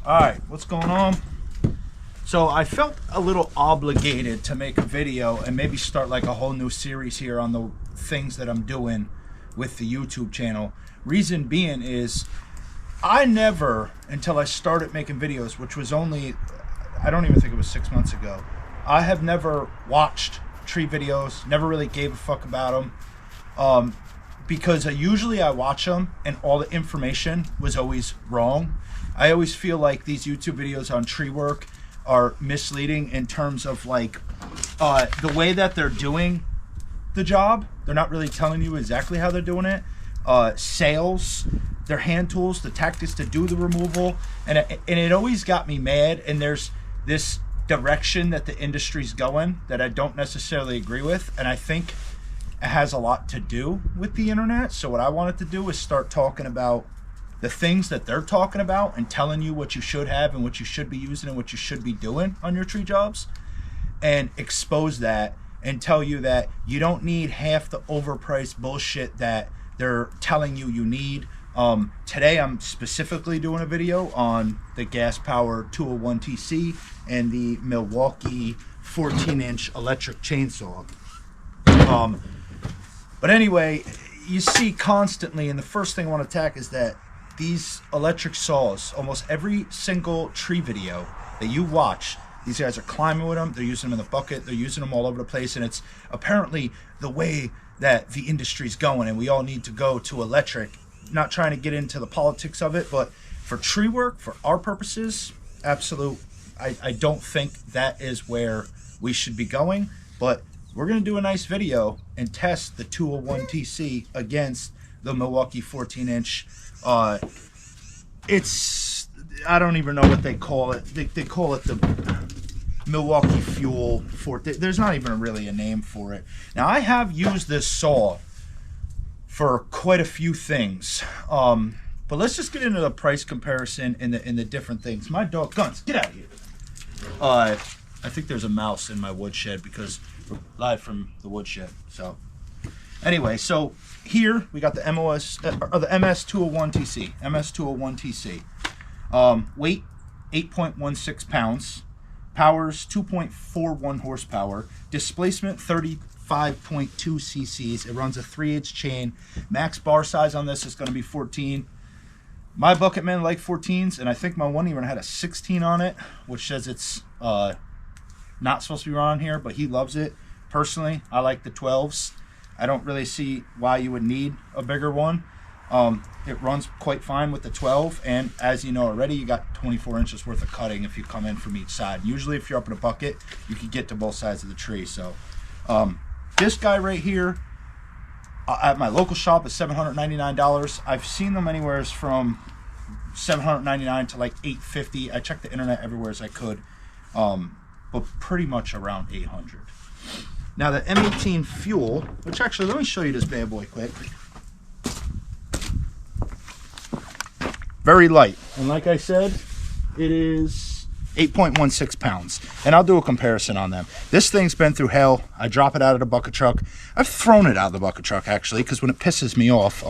Alright, what's going on? So I felt a little obligated to make a video and maybe start like a whole new series here on the things that I'm doing with the YouTube channel. Reason being is I never, until I started making videos, which was only, I don't even think it was 6 months ago, I have never watched tree videos, never really gave a fuck about them, because usually I watch them and all the information was always wrong. I always feel like these YouTube videos on tree work are misleading in terms of like the way that they're doing the job. They're not really telling you exactly how they're doing it. Sales, their hand tools, the tactics to do the removal, and it always got me mad. And there's this direction that the industry's going that I don't necessarily agree with, and I think it has a lot to do with the internet. So what I wanted to do is start talking about the things that they're talking about and telling you what you should have and what you should be using and what you should be doing on your tree jobs, and expose that and tell you that you don't need half the overpriced bullshit that they're telling you need. Today I'm specifically doing a video on the gas powered 201 TC and the Milwaukee 14-inch electric chainsaw. But anyway, you see constantly, and the first thing I want to attack is that these electric saws, almost every single tree video that you watch, these guys are climbing with them, they're using them in the bucket, they're using them all over the place, and it's apparently the way that the industry's going, and we all need to go to electric. Not trying to get into the politics of it, but for tree work, for our purposes, absolute, I don't think that is where we should be going. But we're going to do a nice video and test the 201 TC against the Milwaukee 14-inch. It's, I don't even know what they call it. They call it the Milwaukee Fuel 14. There's not even really a name for it. Now, I have used this saw for quite a few things, but let's just get into the price comparison and the different things. My dog, Guns, get out of here. I think there's a mouse in my woodshed because we're live from the woodshed. So anyway, so here we got the MS201 TC. MS201 TC. Weight 8.16 pounds. Powers 2.41 horsepower. Displacement 35.2 cc's. It runs a 3/8 chain. Max bar size on this is going to be 14. My bucket men like 14s, and I think my one even had a 16 on it, which says it's not supposed to be on here, but he loves it. Personally, I like the 12s. I don't really see why you would need a bigger one. It runs quite fine with the 12, and as you know already, you got 24 inches worth of cutting if you come in from each side. Usually if you're up in a bucket, you can get to both sides of the tree. So this guy right here at my local shop is $799. I've seen them anywhere from $799 to like $850. I checked the internet everywhere as I could, but pretty much around $800. Now the M18 Fuel, which actually, let me show you this bad boy quick. Very light, and like I said, it is 8.16 pounds, and I'll do a comparison on them. This thing's been through hell. I drop it out of the bucket truck. I've thrown it out of the bucket truck actually, because when it pisses me off,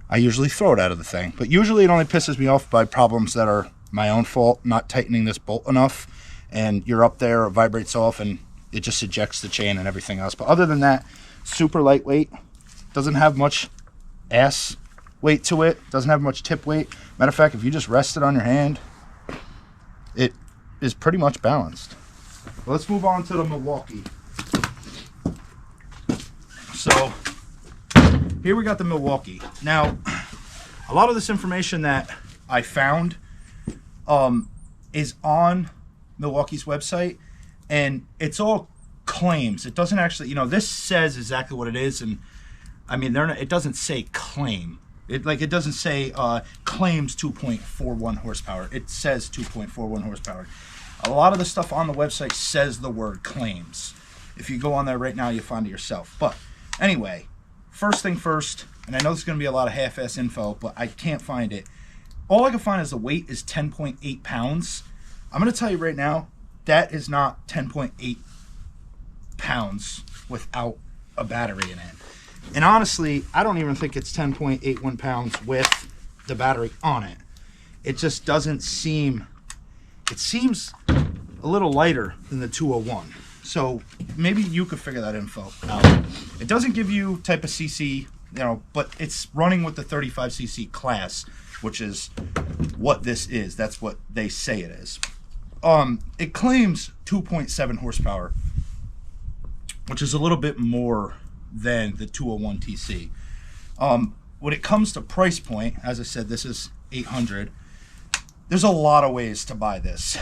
I usually throw it out of the thing. But usually it only pisses me off by problems that are my own fault, not tightening this bolt enough, and you're up there, it vibrates off, and it just ejects the chain and everything else. But other than that, super lightweight, doesn't have much ass weight to it, doesn't have much tip weight. Matter of fact, if you just rest it on your hand, it is pretty much balanced. Well, let's move on to the Milwaukee. So here we got the Milwaukee. Now, a lot of this information that I found is on Milwaukee's website, and it's all claims. It doesn't actually, this says exactly what it is, and I mean, it doesn't say claim. It doesn't say claims 2.41 horsepower. It says 2.41 horsepower. A lot of the stuff on the website says the word claims. If you go on there right now, you'll find it yourself. But anyway, first thing first, and I know there's going to be a lot of half-ass info, but I can't find it. All I can find is the weight is 10.8 pounds. I'm going to tell you right now, that is not 10.8 pounds without a battery in it. And honestly, I don't even think it's 10.81 pounds with the battery on it. it just doesn't seem, it seems a little lighter than the 201. So maybe you could figure that info out. It doesn't give you type of CC, you know, but it's running with the 35cc class, which is what this is. That's what they say it is. It claims 2.7 horsepower, which is a little bit more than the 201 TC. When it comes to price point, as I said, this is $800. There's a lot of ways to buy this.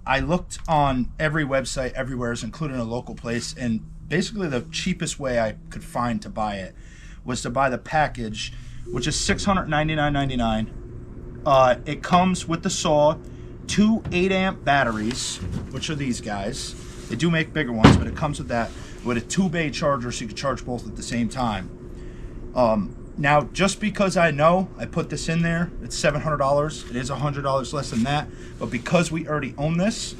I looked on every website everywhere, including a local place, and basically the cheapest way I could find to buy it was to buy the package, which is $699.99. It comes with the saw, 2 8-amp batteries, which are these guys. They do make bigger ones, but it comes with that, with a 2-bay charger, so you can charge both at the same time. Now, just because I know I put this in there, it's $700. It is $100 less than that. But because we already own this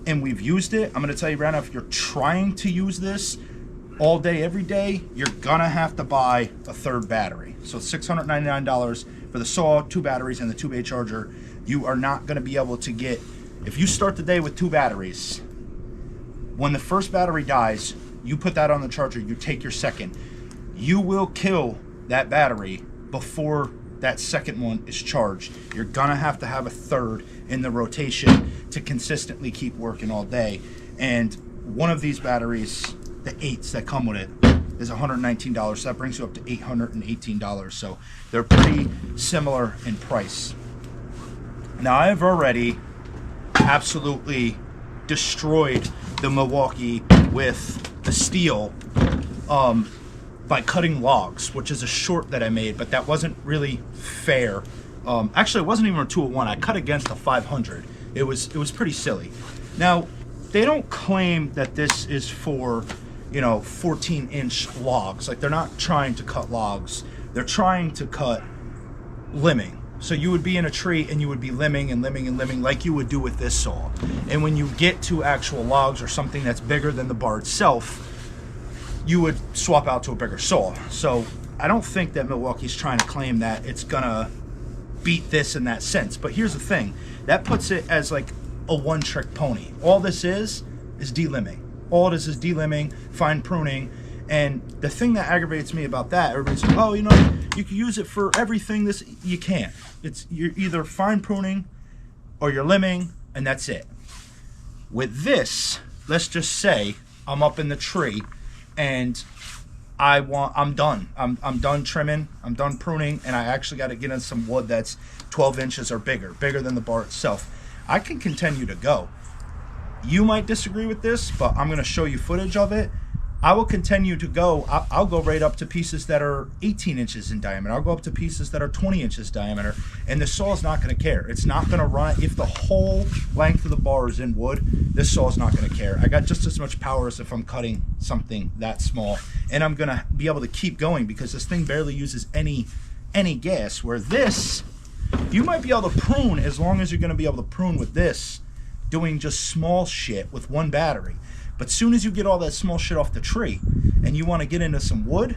and we've used it, I'm going to tell you right now, if you're trying to use this all day, every day, you're going to have to buy a third battery. So $699 for the saw, 2 batteries, and the 2-bay charger. You are not going to be able to get, if you start the day with 2 batteries, when the first battery dies, you put that on the charger, you take your second. You will kill that battery before that second one is charged. You're gonna have to have a third in the rotation to consistently keep working all day. And one of these batteries, the 8s that come with it, is $119. So that brings you up to $818. So they're pretty similar in price. Now, I've already absolutely destroyed the Milwaukee with the Stihl by cutting logs, which is a short that I made, but that wasn't really fair. Actually, it wasn't even a 201. I cut against a 500. It was pretty silly. Now, they don't claim that this is for, you know, 14-inch logs. Like, they're not trying to cut logs. They're trying to cut limbing. So you would be in a tree and you would be limbing and limbing and limbing like you would do with this saw. And when you get to actual logs or something that's bigger than the bar itself, you would swap out to a bigger saw. So I don't think that Milwaukee's trying to claim that it's gonna beat this in that sense. But here's the thing, that puts it as like a one-trick pony. All this is delimbing. All it is delimbing, fine pruning. And the thing that aggravates me about that, everybody's like, oh, you know, you can use it for everything. This, you can't. You're either fine pruning or you're limbing, and that's it. With this, let's just say I'm up in the tree and I'm done. I'm done trimming, I'm done pruning, and I actually got to get in some wood that's 12 inches or bigger than the bar itself. I can continue to go. You might disagree with this, but I'm going to show you footage of it. I will continue to go. I'll go right up to pieces that are 18 inches in diameter. I'll go up to pieces that are 20 inches diameter, and the saw is not going to care. It's not going to run. If the whole length of the bar is in wood, this saw is not going to care. I got just as much power as if I'm cutting something that small, and I'm going to be able to keep going because this thing barely uses any gas. Where this, you might be able to prune as long as you're going to be able to prune with this, doing just small shit with one battery. But soon as you get all that small shit off the tree and you want to get into some wood,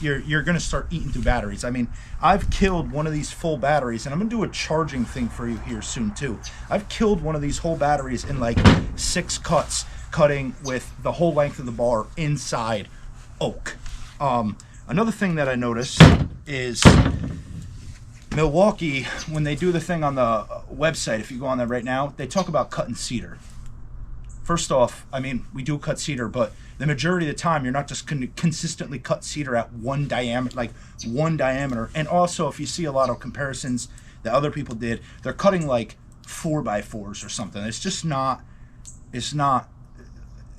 you're going to start eating through batteries. I mean, I've killed one of these full batteries, and I'm going to do a charging thing for you here soon too. I've killed one of these whole batteries in like 6 cuts, cutting with the whole length of the bar inside oak. Another thing that I noticed is Milwaukee, when they do the thing on the website, if you go on there right now, they talk about cutting cedar. First off, I mean, we do cut cedar, but the majority of the time, you're not just consistently cut cedar at one diameter, And also, if you see a lot of comparisons that other people did, they're cutting like 4x4s or something. It's just not, it's not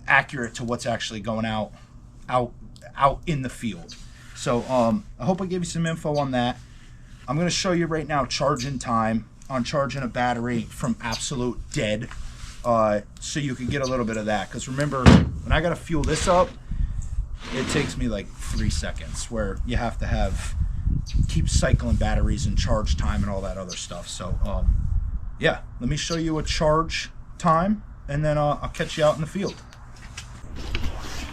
accurate to what's actually going out in the field. So I hope I gave you some info on that. I'm going to show you right now charging time on charging a battery from absolute dead. So you can get a little bit of that, because remember, when I gotta fuel this up, it takes me like 3 seconds, where you have to keep cycling batteries and charge time and all that other stuff. So yeah, let me show you a charge time, and then I'll catch you out in the field.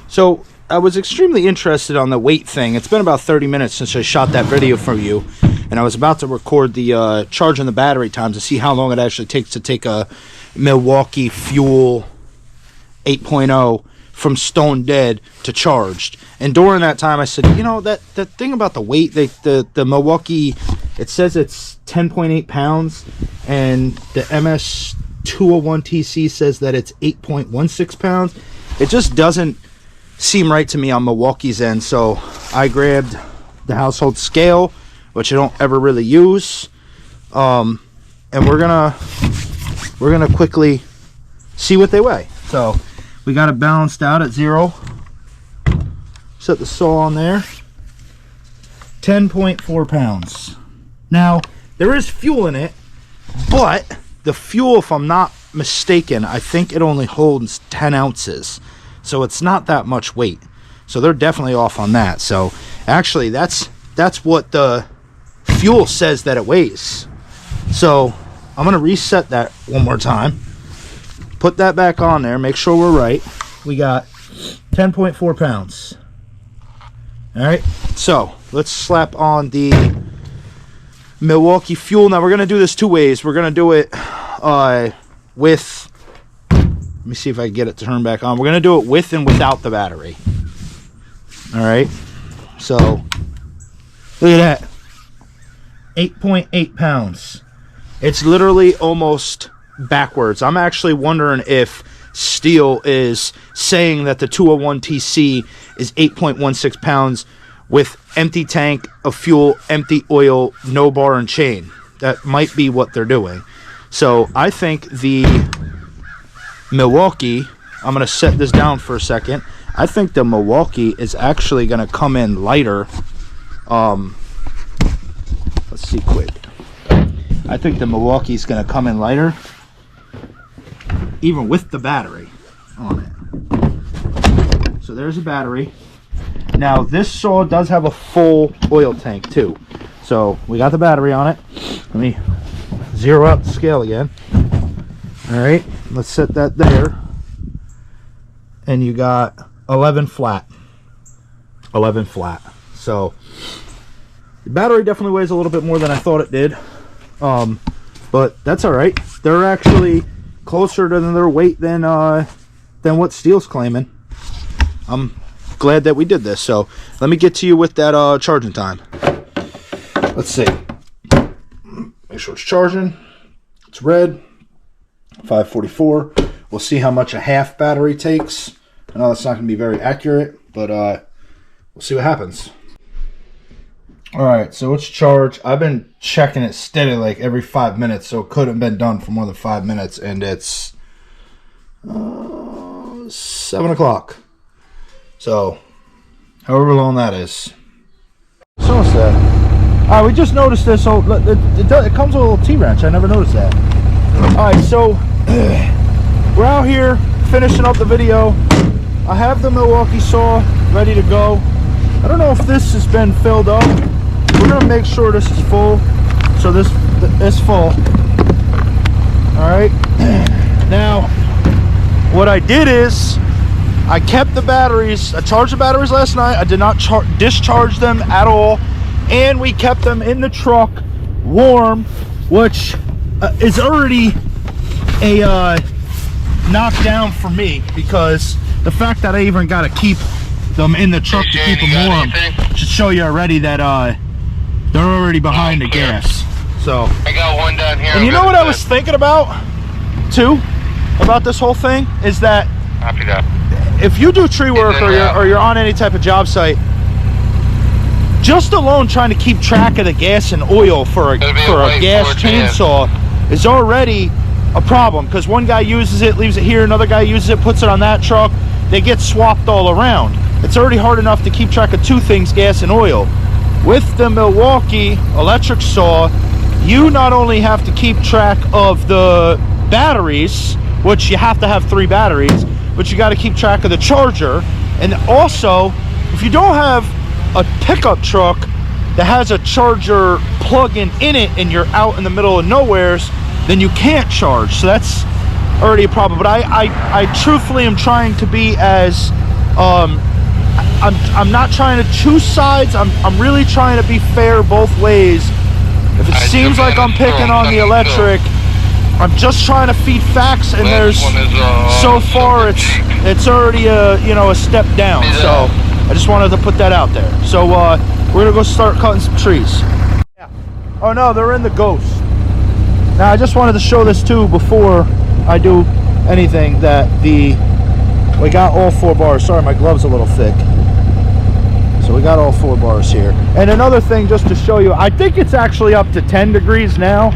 So I was extremely interested on the weight thing. It's been about 30 minutes since I shot that video for you, and I was about to record the charge on the battery time to see how long it actually takes to take a Milwaukee Fuel 8.0 from stone dead to charged. And during that time I said, you know, that thing about the weight, the Milwaukee, it says it's 10.8 pounds, and the MS 201 TC says that it's 8.16 pounds. It just doesn't seem right to me on Milwaukee's end. So I grabbed the household scale, which I don't ever really use, and we're gonna quickly see what they weigh. So we got it balanced out at 0. Set the saw on there. 10.4 pounds. Now there is fuel in it, but the fuel, if I'm not mistaken, I think it only holds 10 ounces. So it's not that much weight. So they're definitely off on that. So actually that's what the fuel says that it weighs. So I'm going to reset that one more time. Put that back on there. Make sure we're right. We got 10.4 pounds. All right. So let's slap on the Milwaukee Fuel. Now we're going to do this two ways. We're going to do it with, let me see if I can get it to turn back on. We're going to do it with and without the battery. All right. So look at that. 8.8 pounds. It's literally almost backwards. I'm actually wondering if Stihl is saying that the 201 TC is 8.16 pounds with empty tank of fuel, empty oil, no bar and chain. That might be what they're doing. So I think the Milwaukee, I'm going to set this down for a second. I think the Milwaukee is actually going to come in lighter. Let's see quick. I think the Milwaukee is going to come in lighter, even with the battery on it. So there's a battery. Now this saw does have a full oil tank too. So we got the battery on it. Let me zero out the scale again. All right, let's set that there. And you got 11 flat. 11 flat. So the battery definitely weighs a little bit more than I thought it did. But that's all right. They're actually closer to their weight than what Stihl's claiming. I'm glad that we did this. So let me get to you with that charging time. Let's see. Make sure it's charging. It's red. 544. We'll see how much a half battery takes. I know that's not going to be very accurate, but we'll see what happens. Alright, so it's charged. I've been checking it steady like every 5 minutes, so it couldn't have been done for more than 5 minutes, and it's 7 o'clock. So, however long that is. So what's that? Alright, we just noticed this. So it comes with a little T-wrench. I never noticed that. Alright, so we're out here finishing up the video. I have the Milwaukee saw ready to go. I don't know if this has been filled up. We're gonna make sure this is full. So this is full. All right. Now, what I did is I kept the batteries. I charged the batteries last night. I did not discharge them at all, and we kept them in the truck warm, which is already a knockdown for me, because the fact that I even got to keep them in the truck to keep them warm should show you already that they're already behind the gas. So I got one down here. And you know what I was thinking about too, about this whole thing, is that if you do tree work or you're on any type of job site, just alone trying to keep track of the gas and oil for a gas chainsaw is already a problem, because one guy uses it, leaves it here, another guy uses it, puts it on that truck, they get swapped all around. It's already hard enough to keep track of two things, gas and oil. With the Milwaukee electric saw, you not only have to keep track of the batteries, which you have to have 3 batteries, but you got to keep track of the charger. And also, if you don't have a pickup truck that has a charger plug-in in it and you're out in the middle of nowheres, then you can't charge. So that's already a problem. But I truthfully am trying to be as I'm not trying to choose sides. I'm really trying to be fair both ways If it seems like I'm picking on the electric, I'm just trying to feed facts, and there's so far it's already a step down. So I just wanted to put that out there. So we're gonna go start cutting some trees. Yeah. Oh no, they're in the Ghost. Now I just wanted to show this too before I do anything, that we got all 4 bars. Sorry, my glove's a little thick. So we got all 4 bars here. And another thing, just to show you, I think it's actually up to 10 degrees now.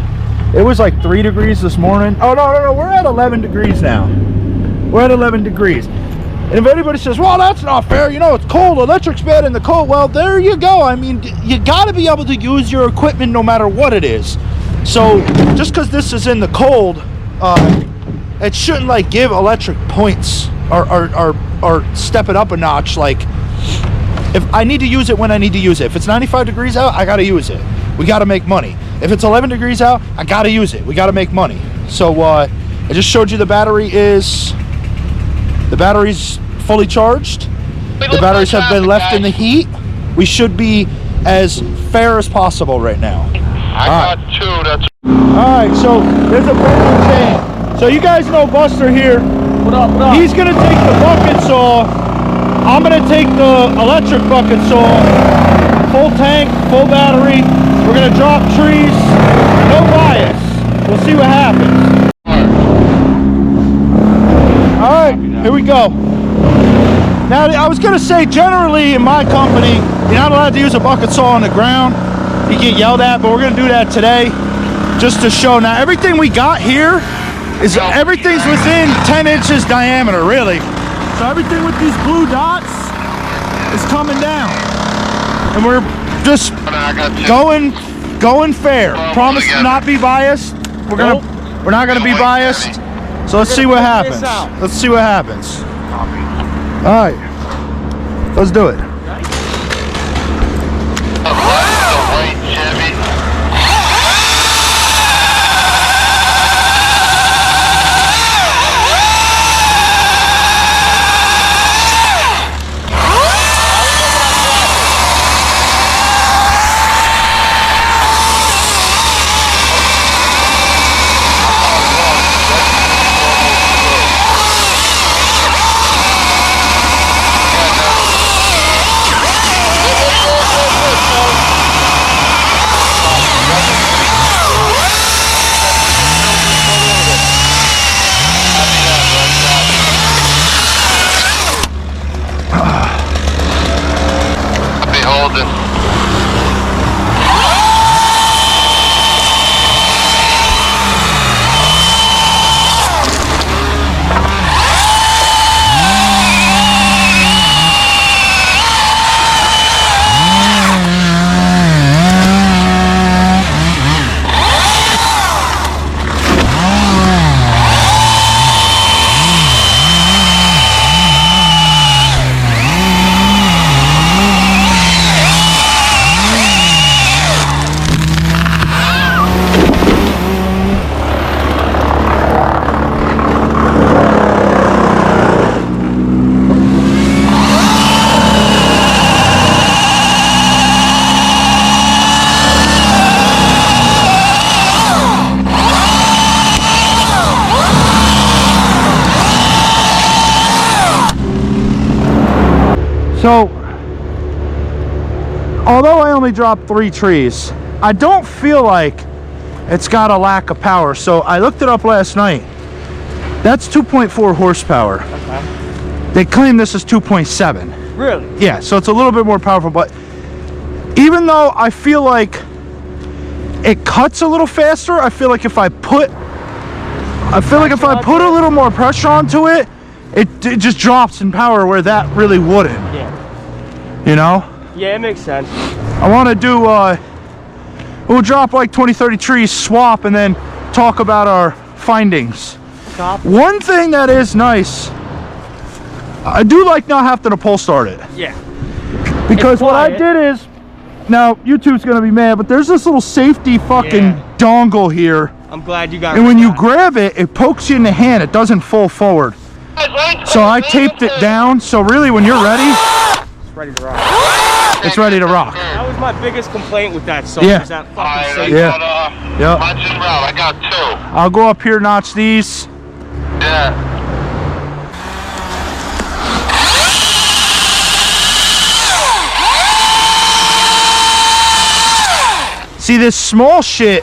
It was like 3 degrees this morning. Oh, no, we're at 11 degrees now. We're at 11 degrees. And if anybody says, well, that's not fair, you know, it's cold, electric's bad in the cold. Well, there you go. I mean, you got to be able to use your equipment no matter what it is. So just because this is in the cold, it shouldn't like give electric points or step it up a notch. Like, if I need to use it when I need to use it. If it's 95 degrees out, I got to use it. We got to make money. If it's 11 degrees out, I got to use it. We got to make money. So I just showed you the battery's fully charged. The batteries have been left in the heat. We should be as fair as possible right now. I got 2. That's alright. So there's a broken chain. So you guys know Buster here. What up, what up? He's gonna take the bucket saw. I'm gonna take the electric bucket saw. Full tank, full battery. We're gonna drop trees. No bias. We'll see what happens. Alright, here we go. Now I was gonna say, generally in my company, you're not allowed to use a bucket saw on the ground. You get yelled at, but we're gonna do that today just to show. Now everything we got here is everything's within 10 inches diameter, really. So everything with these blue dots is coming down, and we're just going fair. Promise to not be biased. We're not gonna be biased. So let's see what happens. Let's see what happens. All right, let's do it. So, although I only dropped 3 trees, I don't feel like it's got a lack of power. So I looked it up last night. That's 2.4 horsepower. Okay. They claim this is 2.7. Really? Yeah, so it's a little bit more powerful, but even though I feel like it cuts a little faster, I feel like if I put a little more pressure onto it, it just drops in power where that really wouldn't. Yeah. You know? Yeah, it makes sense. I want to do, we'll drop like 20-30 trees, swap, and then talk about our findings. Stop. One thing that is nice, I do like not having to pull start it. Yeah. Because what I did is, now YouTube's going to be mad, but there's this little safety fucking dongle here. I'm glad you got it. And when you grab it, it pokes you in the hand. It doesn't fall forward. So I taped it down, so really when you're ready, it's ready to rock. It's ready to rock. That was my biggest complaint with that saw. Yeah. Is that fucking Alright, safe. Yeah. Yep. Mine's en route. I got 2. I'll go up here, notch these. Yeah. See this small shit.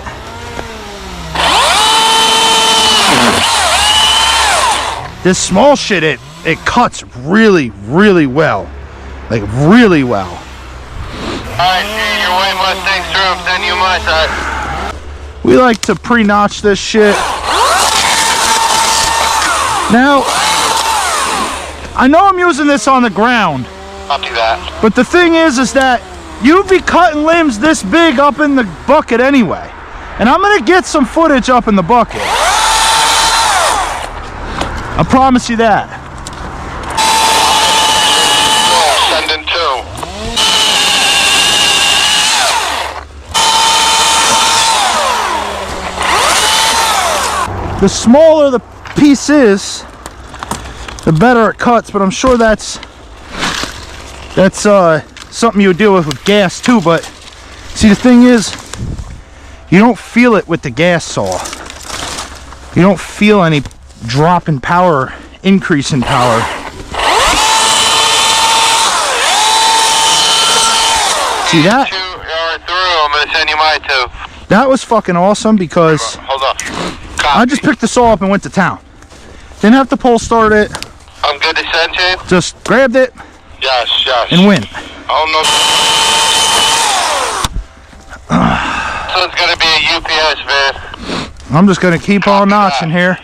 This small shit, it cuts really, really well. Like really well. Alright, see, you're way more things through. I'm sending you my side. We like to pre-notch this shit. Now, I know I'm using this on the ground, Copy that. but the thing is that you'd be cutting limbs this big up in the bucket anyway. And I'm gonna get some footage up in the bucket. I promise you that. Sending 2. The smaller the piece is, the better it cuts, but I'm sure that's something you would deal with gas too. But see, the thing is, you don't feel it with the gas saw. You don't feel any drop in power, increase in power. See that? 2 are through. I'm gonna send you my 2. That was fucking awesome because Hold on. Copy. I just picked the saw up and went to town. Didn't have to pull start it, I'm good to send you? just grabbed it Yes, yes. and went. Oh no. So it's gonna be a UPS, man. I'm just gonna keep on notching here.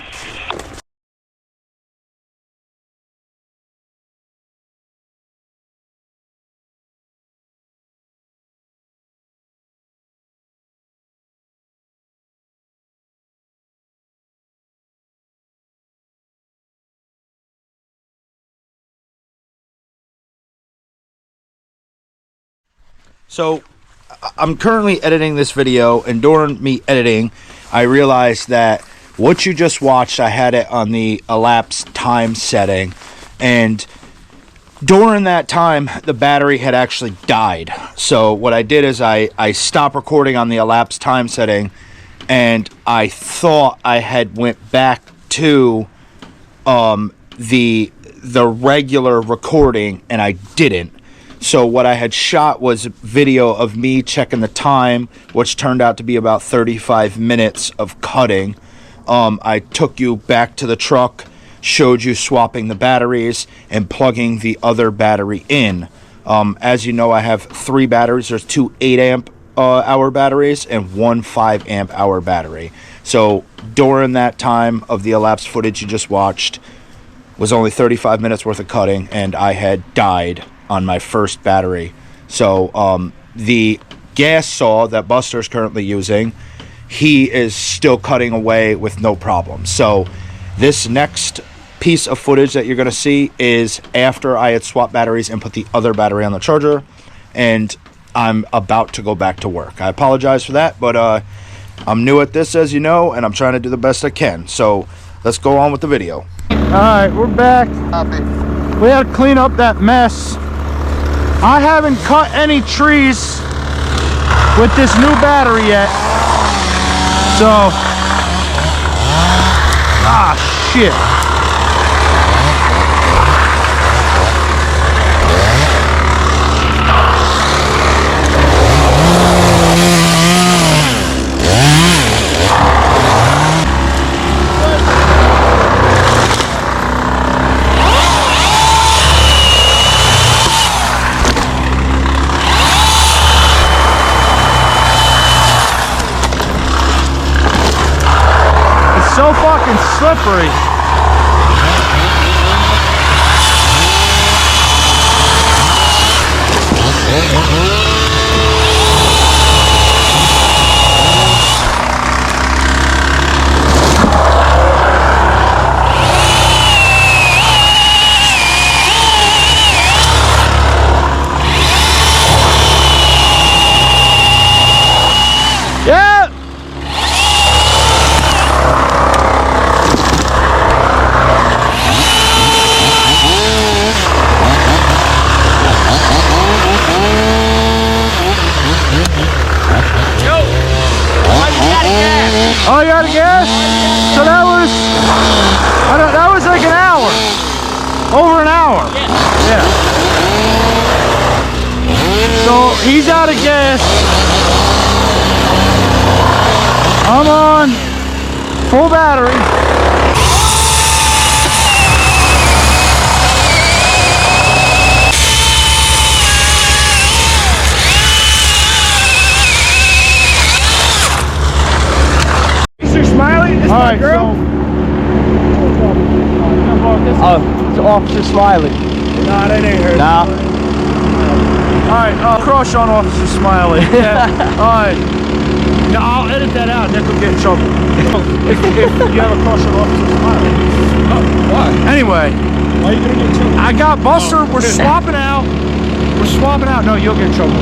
So I'm currently editing this video, and during me editing, I realized that what you just watched, I had it on the elapsed time setting, and during that time, the battery had actually died. So what I did is I stopped recording on the elapsed time setting, and I thought I had went back to the regular recording, and I didn't. So what I had shot was video of me checking the time, which turned out to be about 35 minutes of cutting. I took you back to the truck, showed you swapping the batteries and plugging the other battery in. As you know, I have 3 batteries. There's 2 8-amp hour batteries and 1 5-amp hour battery. So during that time of the elapsed footage you just watched was only 35 minutes worth of cutting, and I had died on my first battery. So the gas saw that Buster's currently using, he is still cutting away with no problem. So this next piece of footage that you're going to see is after I had swapped batteries and put the other battery on the charger, and I'm about to go back to work. I apologize for that, but I'm new at this, as you know, and I'm trying to do the best I can. So let's go on with the video. Alright, we're back. Copy. We had to clean up that mess. I haven't cut any trees with this new battery yet. So, shit. So fucking slippery. Yeah. out of gas. I'm on full battery. Mr. Smiley, this is my girl. It's Officer Smiley. Nah, that ain't her. Nah. Alright, crush on Officer Smiley. Yeah. Alright. No, I'll edit that out. Nick will get in trouble. if you have a crush on Officer Smiley. Oh, why? Anyway. Why are you gonna get in trouble? I got Buster. We're swapping out. We're swapping out. No, you'll get in trouble.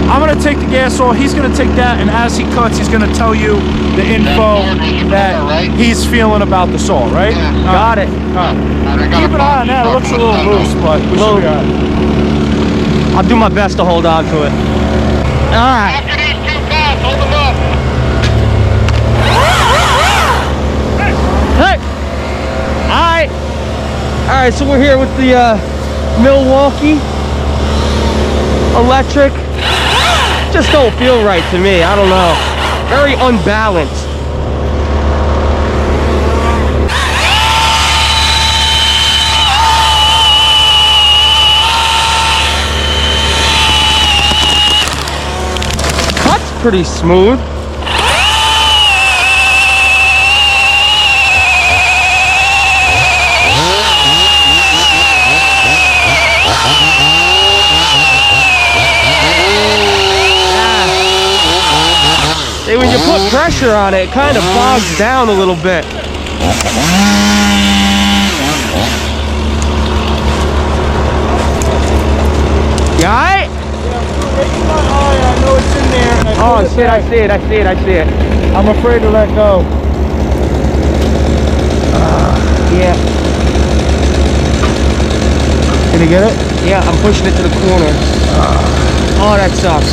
I'm going to take the gas off. He's going to take that. And as he cuts, he's going to tell you the info that he's feeling about the saw, right? Yeah. Got it. Keep an eye on that. It looks a little loose, but we should be all right. I'll do my best to hold on to it. All right. After these two guys, hold them up. Hey. All right. So we're here with the Milwaukee electric. Just don't feel right to me. I don't know. Very unbalanced. Cut's pretty smooth. See, when you put pressure on it, it kind of bogs down a little bit. You alright? I know it's in there. And Oh shit, I see it, I see it, I see it. I'm afraid to let go. Yeah. Can you get it? Yeah, I'm pushing it to the corner. Oh, that sucks.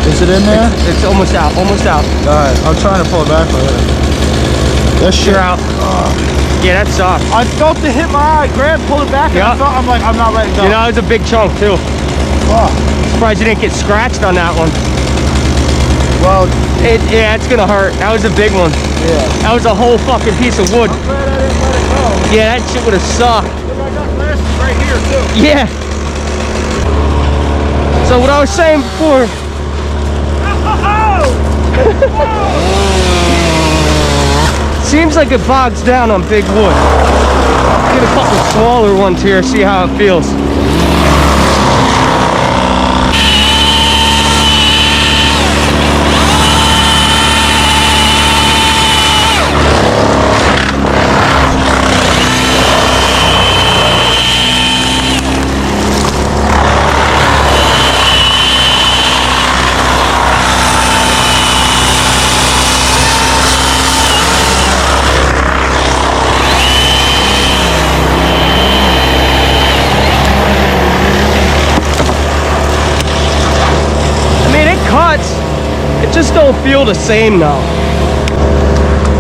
Is it in there? It's almost out, almost out. Alright, I'm trying to pull it back for you. That shit. You're out. Yeah, that sucks. I felt it hit my eye, grabbed, pulled it back, and Yeah. I'm like, I'm not letting go. You know, it's a big chunk too. Fuck. Surprised you didn't get scratched on that one. Well, Yeah, it's gonna hurt. That was a big one. yeah. That was a whole fucking piece of wood. I'm glad I didn't let it go. Yeah, that shit would have sucked. Look, I got glasses right here, too. Yeah. So what I was saying before, seems like it bogs down on big wood. Get a couple smaller ones here, see how it feels. It just don't feel the same now.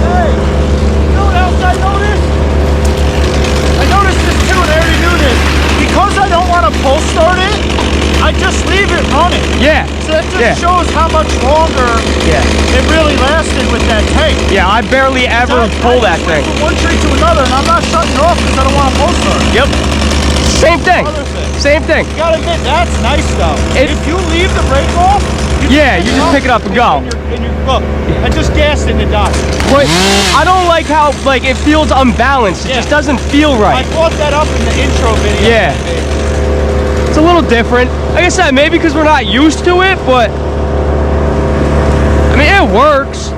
Hey, you know what else I noticed? I noticed this too, and I already knew this. Because I don't want to pull start it, I just leave it running. Yeah. So that just shows how much longer it really lasted with that tank. Yeah, I barely ever pull that thing. From one tree to another, and I'm not shutting it off because I don't want to pull start it. Yep. Same thing. Same thing. You gotta admit, that's nice though. If you leave the brake off, you just pick it up and go. Look, I just gassed in the dock. But I don't like how it feels unbalanced. It just doesn't feel I right. brought that up in the intro video. Yeah. It's a little different. Like I said, maybe because we're not used to it, but I mean, it works.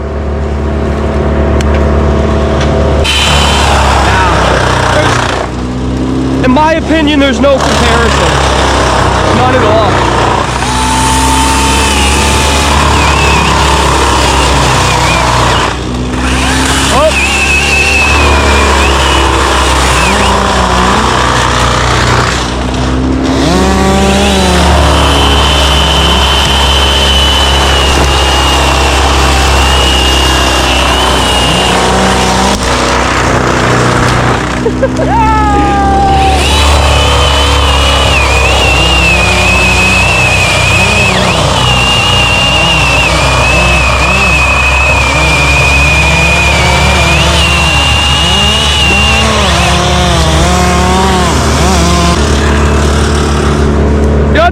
In my opinion, there's no comparison. None at all.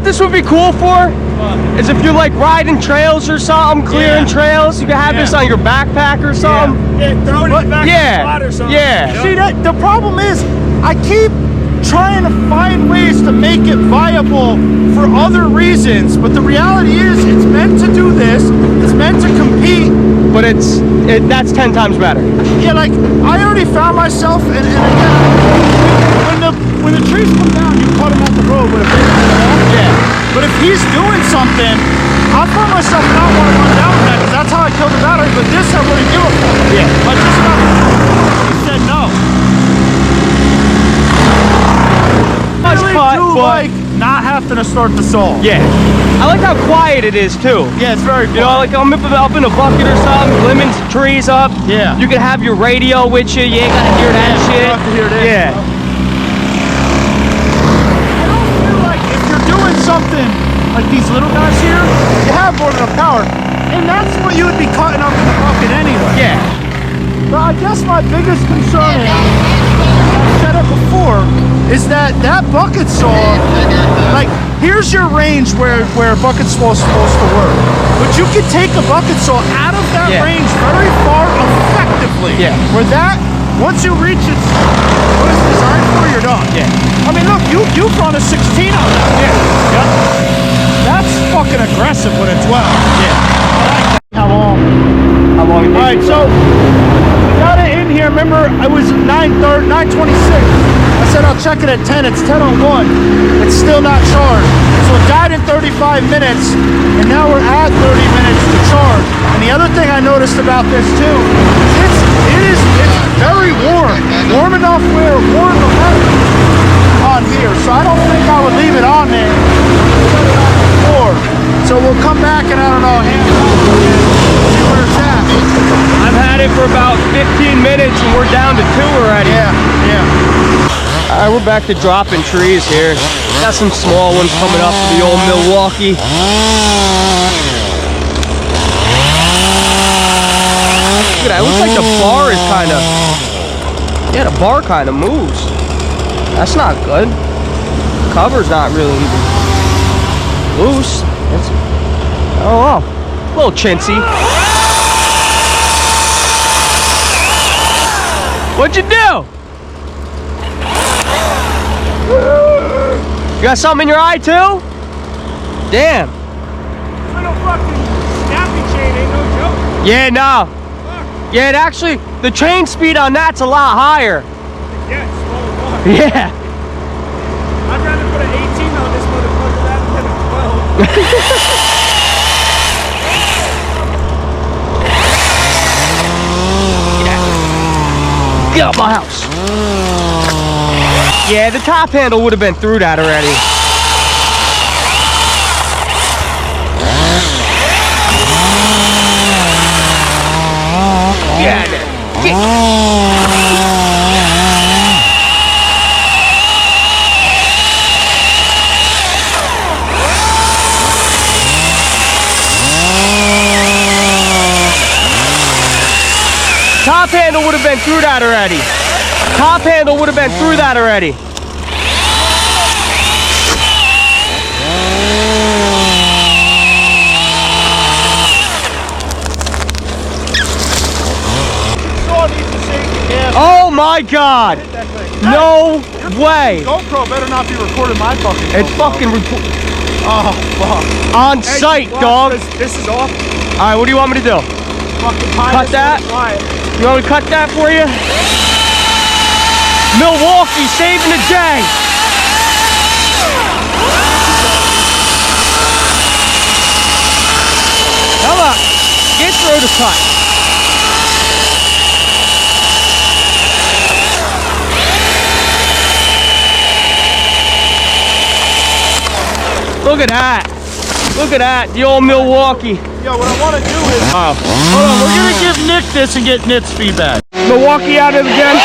this would be cool for? Is if you're like riding trails or something, clearing trails, you can have this on your backpack or something. Yeah, throw it in the back of the spot or something. Yeah. See, that the problem is, I keep trying to find ways to make it viable for other reasons, but the reality is, it's meant to do this. It's meant to compete. But that's 10 times better. Yeah, like I already found myself, and again, when the trees come down, you cut them off the road with a big one. Yeah. But if he's doing something, I found myself not wanting to run down with that, because that's how I killed the battery. But this I wouldn't give a fuck. Yeah. Like just about, he said no. I really do like not having to start the saw. Yeah. I like how quiet it is too. Yeah, it's very quiet. You know, like I'm up in a bucket or something, lemons, trees up. Yeah. You can have your radio with you. You ain't gotta hear that shit. You don't have to hear this. Yeah. I don't feel like if you're doing something like these little guys here, you have more than enough power, and that's what you would be cutting up in the bucket anyway. Yeah. But I guess my biggest concern is, I've said it before, is that bucket saw, like, here's your range where a bucket saw is supposed to work. But you can take a bucket saw out of that range very far effectively. Yeah. Where that, once you reach its, what it's designed for, you're done. Yeah. I mean, look, you've run a 16 on that. Yeah. Yep. That's fucking aggressive when it's well. Yeah. I like that. How long? How long it takes? Alright, so we got it in here. Remember, I was 9:26. I said I'll check it at 10. It's 10:01. It's still not charged. So it died in 35 minutes, and now we're at 30 minutes to charge. And the other thing I noticed about this too is it's very warm. Warm enough where it warmed the leather on here. So I don't think I would leave it on there. So we'll come back and I don't know, see where it's at. I've had it for about 15 minutes and we're down to 2 already. Yeah, yeah. Alright, we're back to dropping trees here. Got some small ones coming up for the old Milwaukee. Look at that, it looks like the bar is kind of, yeah, the bar kind of moves. That's not good. Cover's not really even loose. It's, oh, a little chintzy. What'd you do? You got something in your eye too? Damn. Little fucking snappy chain ain't no joke. Yeah, no. Yeah, it actually, the chain speed on that's a lot higher. Yeah, it's slow. Yeah. I'd rather put an 18 on this motherfucker than a 12. Get out my house. Yeah, the top handle would have been through that already. Top handle would have been through that already. Top handle would have been through that already. Oh my God! No way! GoPro better not be recording my fucking GoPro. It's fucking oh fuck. On site, dog. This is off. All right, what do you want me to do? Fucking Cut that? You want me to cut that for you? Milwaukee saving the day. Come on, get through the cut. Look at that. Look at that, the old Milwaukee. Yo, what I want to do is, hold on, we're gonna give Nick this and get Nick's feedback. Milwaukee at it again.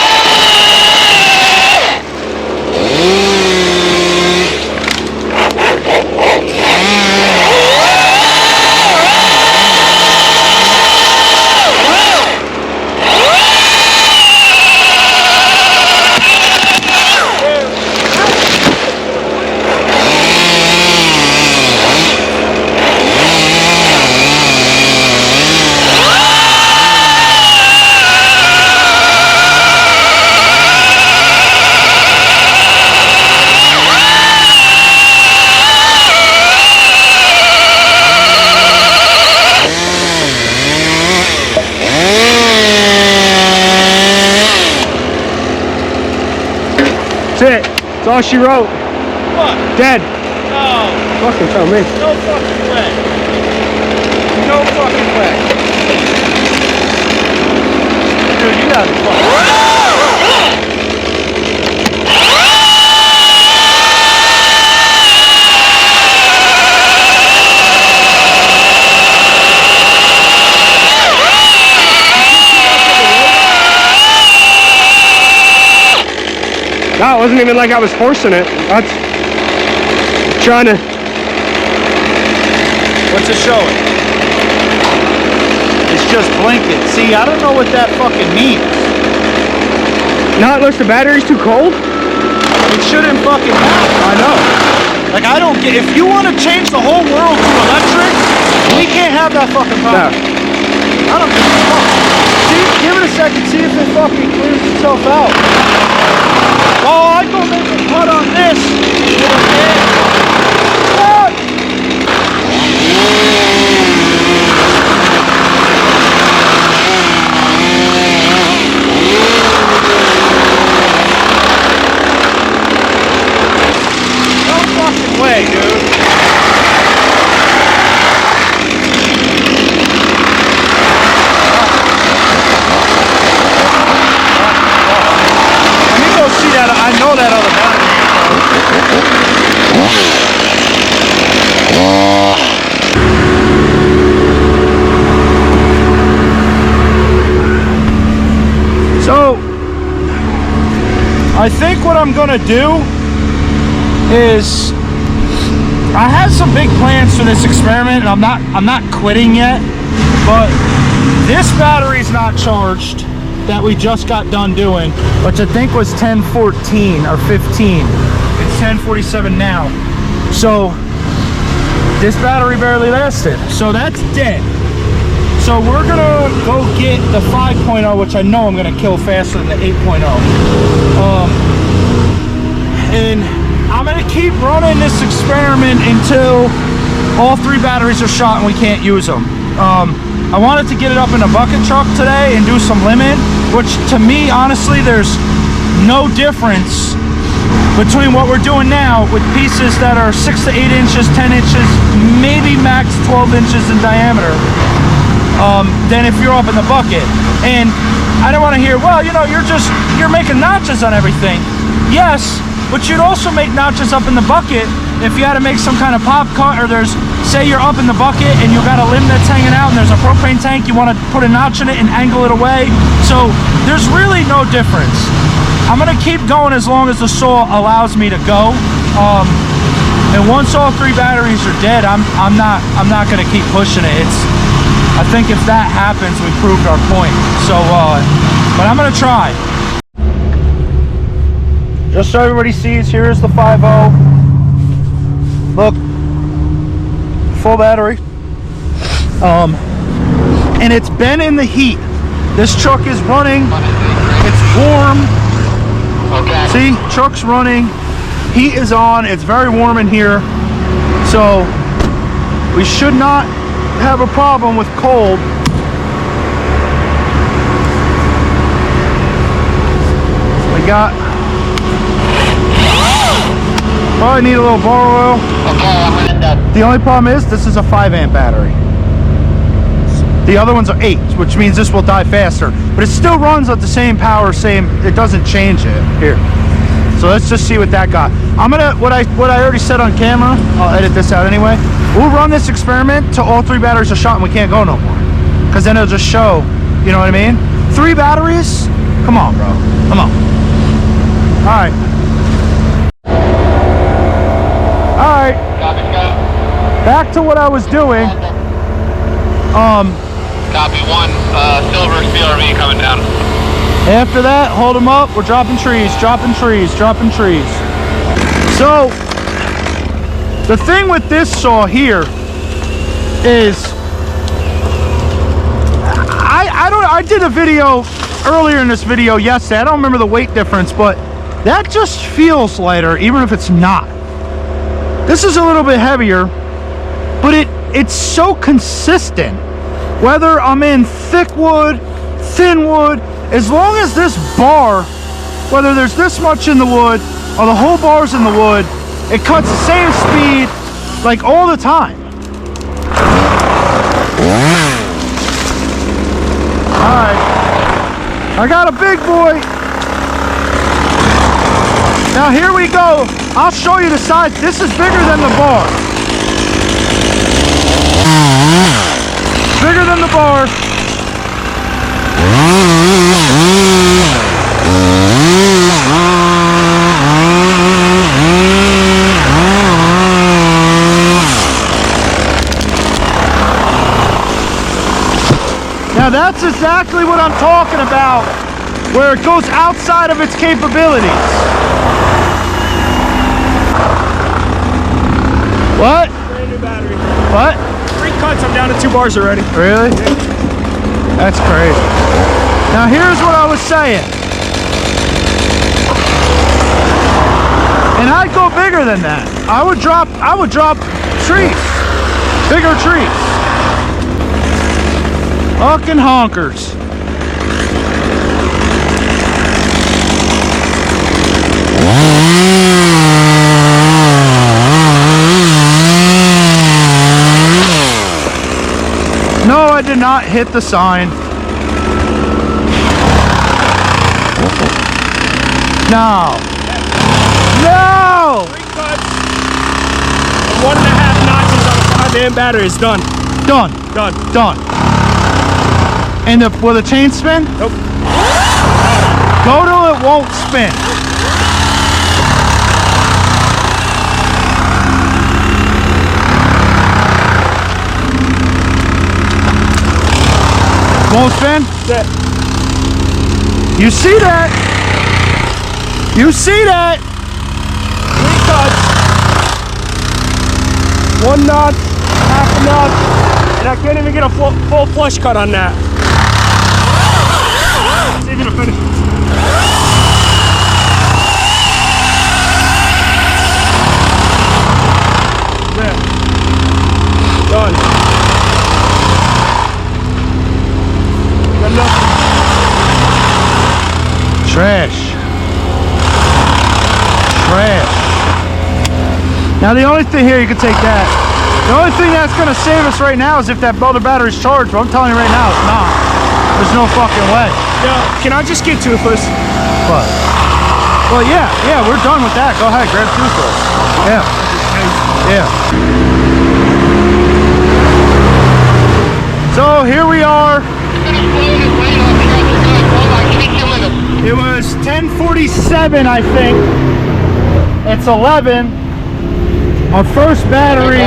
it. That's all she wrote. What? Dead. No. Fucking tell me. No fucking way. No fucking way. Dude, you gotta be fucking. No, it wasn't even like I was forcing it. That's trying to. What's it showing? It's just blinking. See, I don't know what that fucking means. Not unless the battery's too cold. It shouldn't fucking matter. I know. Like, I don't get. If you want to change the whole world to electric, we can't have that fucking problem. No. I don't give a fuck. See, give it a second. See if it fucking clears itself out. Oh, I gonna make a cut on this. Fuck! No fucking way, dude. Let me go see that. I know that other battery. So, I think what I'm gonna do is I have some big plans for this experiment, and I'm not quitting yet, but this battery's not charged that we just got done doing, which I think was 1014 or 15. It's 1047 now. So this battery barely lasted. So that's dead. So we're gonna go get the 5.0, which I know I'm gonna kill faster than the 8.0. And I'm gonna keep running this experiment until all 3 batteries are shot and we can't use them. I wanted to get it up in a bucket truck today and do some limit, which to me, honestly, there's no difference between what we're doing now with pieces that are 6 to 8 inches, 10 inches, maybe max 12 inches in diameter, than if you're up in the bucket. And I don't want to hear, well, you know, you're making notches on everything. Yes, but you'd also make notches up in the bucket if you had to make some kind of pop cut, or there's, say you're up in the bucket and you got a limb that's hanging out and there's a propane tank, you want to put a notch in it and angle it away. So there's really no difference. I'm gonna keep going as long as the saw allows me to go. And once all 3 batteries are dead, I'm not gonna keep pushing it. I think if that happens, we proved our point. So, but I'm gonna try. Just so everybody sees, here is the 5.0. Look, full battery. And it's been in the heat. This truck is running. It's warm. Okay. See, truck's running. Heat is on. It's very warm in here. So we should not have a problem with cold. We got, probably need a little bar oil. Okay, I'm gonna end up. The only problem is this is a 5 amp battery. The other ones are 8, which means this will die faster, but it still runs at the same power, it doesn't change it. Here. So let's just see what that got. I'm gonna, what I already said on camera, I'll edit this out anyway. We'll run this experiment till all 3 batteries are shot and we can't go no more. Cause then it'll just show, you know what I mean? 3 batteries? Come on, bro, come on. All right. All right. Copy, Scott. Back to what I was doing. Copy 1, silver CRV coming down. After that, hold them up. We're dropping trees, dropping trees, dropping trees. So, the thing with this saw here is, I did a video earlier in this video yesterday. I don't remember the weight difference, but that just feels lighter, even if it's not. This is a little bit heavier, but it's so consistent. Whether I'm in thick wood, thin wood, as long as this bar, whether there's this much in the wood or the whole bar's in the wood. It cuts the same speed, like all the time. All right, I got a big boy. Now here we go. I'll show you the size. This is bigger than the bar. Bigger than the bar. Now that's exactly what I'm talking about, where it goes outside of its capabilities. What? Brand new battery. What? 3 cuts, I'm down to 2 bars already. Really? That's crazy. Now here's what I was saying. And I'd go bigger than that. I would drop trees. Bigger trees. Fucking honkers. No, I did not hit the sign. No. No! 3 cuts and 1.5 notches on a 5-amp battery is done. Done. Done. Done. And will the chain spin? Nope. Go till it won't spin. Won't spin? That's it. You see that? You see that? 3 cuts. 1 notch, half a notch, and I can't even get a full flush cut on that. It's even a finish. There. Done. Got nothing. Trash. Trash. Now the only thing here, you can take that. The only thing that's gonna save us right now is if that other battery's charged, but I'm telling you right now, it's not. There's no fucking way. Yeah, can I just get toothless? But, well, yeah, we're done with that. Go ahead, grab toothless. Yeah, yeah. So here we are. It was 10:47, I think. It's 11. Our first battery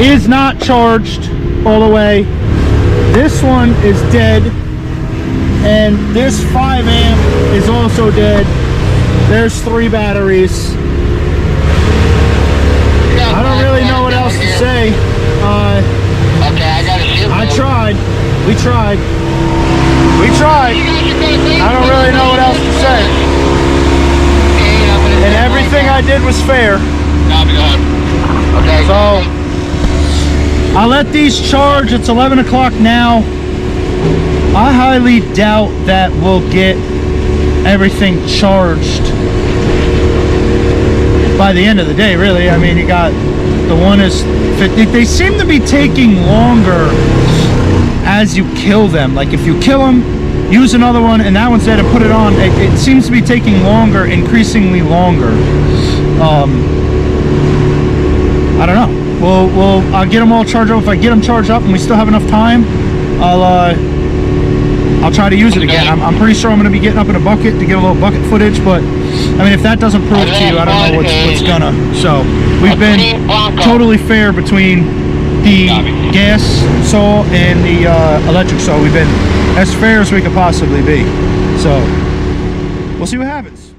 is not charged all the way. This one is dead. And this 5-amp is also dead. There's 3 batteries. I don't really know what else to say. Okay, I got a ship. I tried. We tried. We tried. I don't really know what else to say. And everything I did was fair. Okay. So I'll let these charge. It's 11 o'clock now. I highly doubt that we'll get everything charged by the end of the day, really. I mean, you got the one is 50. They seem to be taking longer as you kill them. Like if you kill them, use another one, and that one's there to put it on. It seems to be taking longer, increasingly longer. I don't know. I'll get them all charged up. If I get them charged up and we still have enough time, I'll try to use it again. I'm pretty sure I'm going to be getting up in a bucket to get a little bucket footage, but I mean, if that doesn't prove it to you, I don't know what's gonna. So we've been totally fair between the gas saw and the electric saw. We've been as fair as we could possibly be. So we'll see what happens.